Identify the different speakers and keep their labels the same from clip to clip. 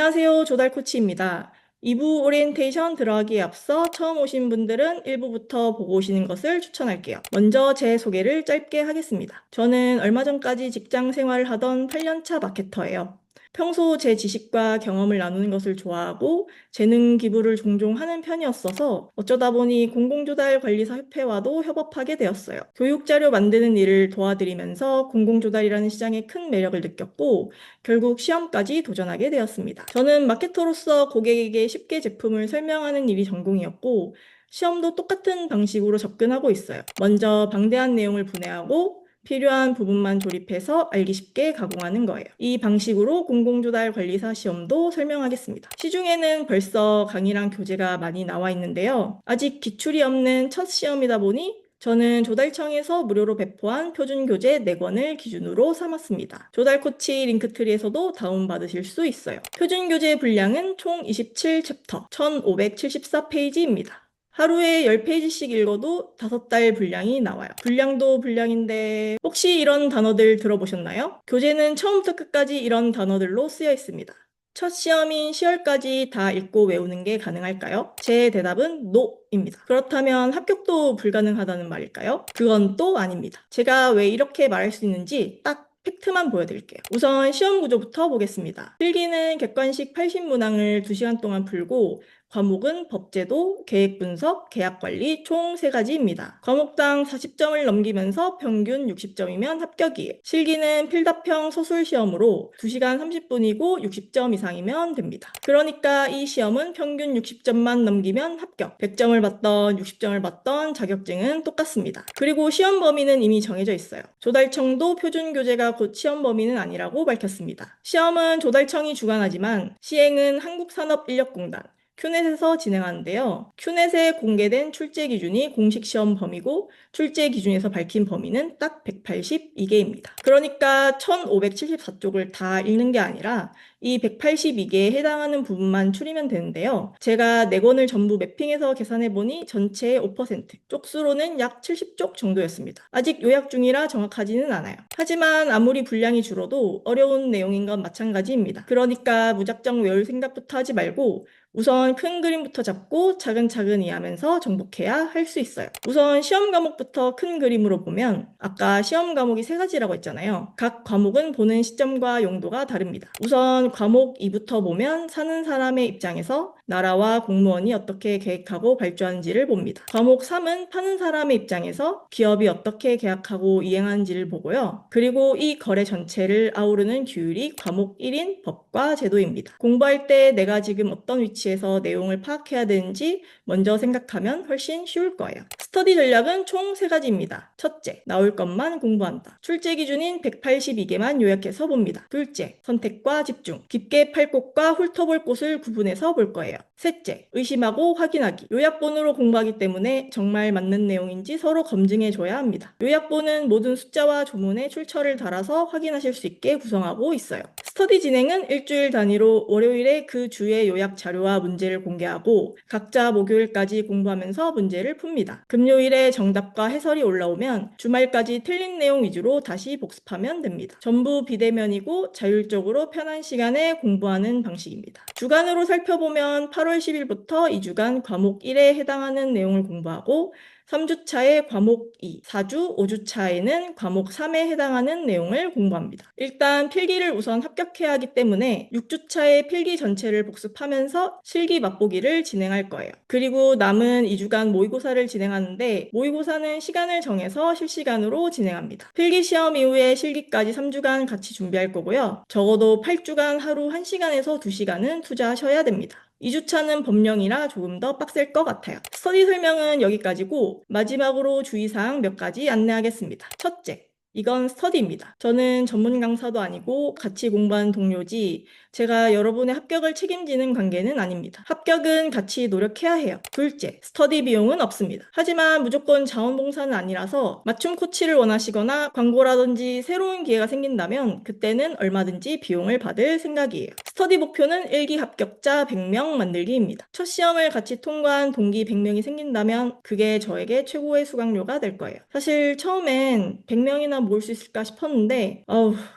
Speaker 1: 안녕하세요. 조달 코치입니다. 2부 오리엔테이션 들어가기에 앞서 처음 오신 분들은 1부부터 보고 오시는 것을 추천할게요. 먼저 제 소개를 짧게 하겠습니다. 저는 얼마 전까지 직장 생활을 하던 8년차 마케터예요. 평소 제 지식과 경험을 나누는 것을 좋아하고 재능 기부를 종종 하는 편이었어서 어쩌다 보니 공공조달관리사 협회와도 협업하게 되었어요. 교육자료 만드는 일을 도와드리면서 공공조달이라는 시장에 큰 매력을 느꼈고 결국 시험까지 도전하게 되었습니다. 저는 마케터로서 고객에게 쉽게 제품을 설명하는 일이 전공이었고 시험도 똑같은 방식으로 접근하고 있어요. 먼저 방대한 내용을 분해하고 필요한 부분만 조립해서 알기 쉽게 가공하는 거예요. 이 방식으로 공공조달 관리사 시험도 설명하겠습니다. 시중에는 벌써 강의랑 교재가 많이 나와 있는데요. 아직 기출이 없는 첫 시험이다 보니 저는 조달청에서 무료로 배포한 표준 교재 4권을 기준으로 삼았습니다. 조달 코치 링크트리에서도 다운받으실 수 있어요. 표준 교재 분량은 총 27챕터, 1574페이지입니다. 하루에 10페이지씩 읽어도 5달 분량이 나와요. 분량도 분량인데 혹시 이런 단어들 들어보셨나요? 교재는 처음부터 끝까지 이런 단어들로 쓰여 있습니다. 첫 시험인 10월까지 다 읽고 외우는 게 가능할까요? 제 대답은 NO입니다. 그렇다면 합격도 불가능하다는 말일까요? 그건 또 아닙니다. 제가 왜 이렇게 말할 수 있는지 딱 팩트만 보여드릴게요. 우선 시험 구조부터 보겠습니다. 필기는 객관식 80문항을 2시간 동안 풀고 과목은 법제도, 계획분석, 계약관리 총 3가지입니다. 과목당 40점을 넘기면서 평균 60점이면 합격이에요. 실기는 필답형 서술시험으로 2시간 30분이고 60점 이상이면 됩니다. 그러니까 이 시험은 평균 60점만 넘기면 합격. 100점을 받던 60점을 받던 자격증은 똑같습니다. 그리고 시험 범위는 이미 정해져 있어요. 조달청도 표준 교재가 곧 시험 범위는 아니라고 밝혔습니다. 시험은 조달청이 주관하지만 시행은 한국산업인력공단, 큐넷에서 진행하는데요. 큐넷에 공개된 출제 기준이 공식 시험 범위고 출제 기준에서 밝힌 범위는 딱 182개입니다. 그러니까 1574쪽을 다 읽는 게 아니라 이 182개에 해당하는 부분만 추리면 되는데요. 제가 4권을 전부 매핑해서 계산해보니 전체의 5%, 쪽수로는 약 70쪽 정도였습니다. 아직 요약 중이라 정확하지는 않아요. 하지만 아무리 분량이 줄어도 어려운 내용인 건 마찬가지입니다. 그러니까 무작정 외울 생각부터 하지 말고 우선 큰 그림부터 잡고 차근차근 이해하면서 정복해야 할 수 있어요. 우선 시험 과목부터 큰 그림으로 보면 아까 시험 과목이 3가지라고 했잖아요. 각 과목은 보는 시점과 용도가 다릅니다. 우선 과목 2부터 보면 사는 사람의 입장에서 나라와 공무원이 어떻게 계획하고 발주하는지를 봅니다. 과목 3은 파는 사람의 입장에서 기업이 어떻게 계약하고 이행하는지를 보고요. 그리고 이 거래 전체를 아우르는 규율이 과목 1인 법과 제도입니다. 공부할 때 내가 지금 어떤 위치에서 내용을 파악해야 되는지 먼저 생각하면 훨씬 쉬울 거예요. 스터디 전략은 총 3가지입니다. 첫째, 나올 것만 공부한다. 출제 기준인 182개만 요약해서 봅니다. 둘째, 선택과 집중. 깊게 팔 곳과 훑어볼 곳을 구분해서 볼 거예요. 셋째, 의심하고 확인하기. 요약본으로 공부하기 때문에 정말 맞는 내용인지 서로 검증해줘야 합니다. 요약본은 모든 숫자와 조문에 출처를 달아서 확인하실 수 있게 구성하고 있어요. 스터디 진행은 일주일 단위로 월요일에 그 주의 요약 자료와 문제를 공개하고 각자 목요일까지 공부하면서 문제를 풉니다. 금요일에 정답과 해설이 올라오면 주말까지 틀린 내용 위주로 다시 복습하면 됩니다. 전부 비대면이고 자율적으로 편한 시간에 공부하는 방식입니다. 주간으로 살펴보면 8월 10일부터 2주간 과목 1에 해당하는 내용을 공부하고 3주차에 과목 2, 4주, 5주차에는 과목 3에 해당하는 내용을 공부합니다. 일단 필기를 우선 합격해야 하기 때문에 6주차에 필기 전체를 복습하면서 실기 맛보기를 진행할 거예요. 그리고 남은 2주간 모의고사를 진행하는데 모의고사는 시간을 정해서 실시간으로 진행합니다. 필기 시험 이후에 실기까지 3주간 같이 준비할 거고요. 적어도 8주간 하루 1시간에서 2시간은 투자하셔야 됩니다. 2주차는 법령이라 조금 더 빡셀 것 같아요. 스터디 설명은 여기까지고 마지막으로 주의사항 몇 가지 안내하겠습니다. 첫째, 이건 스터디입니다. 저는 전문 강사도 아니고 같이 공부하는 동료지 제가 여러분의 합격을 책임지는 관계는 아닙니다. 합격은 같이 노력해야 해요. 둘째, 스터디 비용은 없습니다. 하지만 무조건 자원봉사는 아니라서 맞춤 코치를 원하시거나 광고라든지 새로운 기회가 생긴다면 그때는 얼마든지 비용을 받을 생각이에요. 스터디 목표는 1기 합격자 100명 만들기입니다. 첫 시험을 같이 통과한 동기 100명이 생긴다면 그게 저에게 최고의 수강료가 될 거예요. 사실 처음엔 100명이나 명이나 모을 수 있을까 싶었는데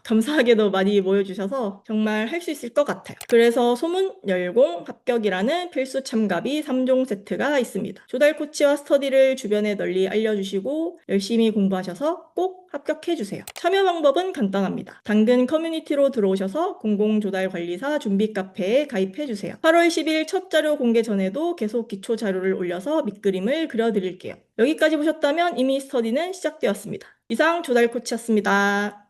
Speaker 1: 감사하게도 많이 모여주셔서 정말 할 수 있을 것 같아요. 그래서 소문 열공 합격이라는 필수 참가비 3종 세트가 있습니다. 조달 코치와 스터디를 주변에 널리 알려주시고 열심히 공부하셔서 꼭 합격해주세요. 참여 방법은 간단합니다. 당근 커뮤니티로 들어오셔서 공공조달관리사 준비 카페에 가입해주세요. 8월 10일 첫 자료 공개 전에도 계속 기초 자료를 올려서 밑그림을 그려드릴게요. 여기까지 보셨다면 이미 스터디는 시작되었습니다. 이상 조달 코치였습니다.